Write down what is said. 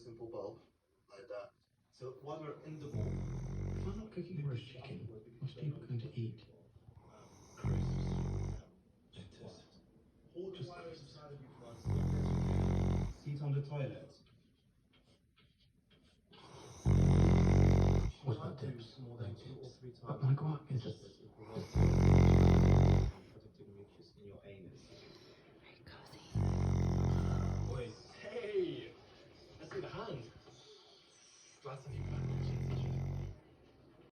simple bowl like that. So while we're in the bowl, If I'm not cooking roast chicken, what's people going to eat? Crisps. Lettuce. hold the wire inside of you for us. Seat on the toilet. What about dips? More than 2 or 3 times. But my guac is just... Protective mucus in your anus.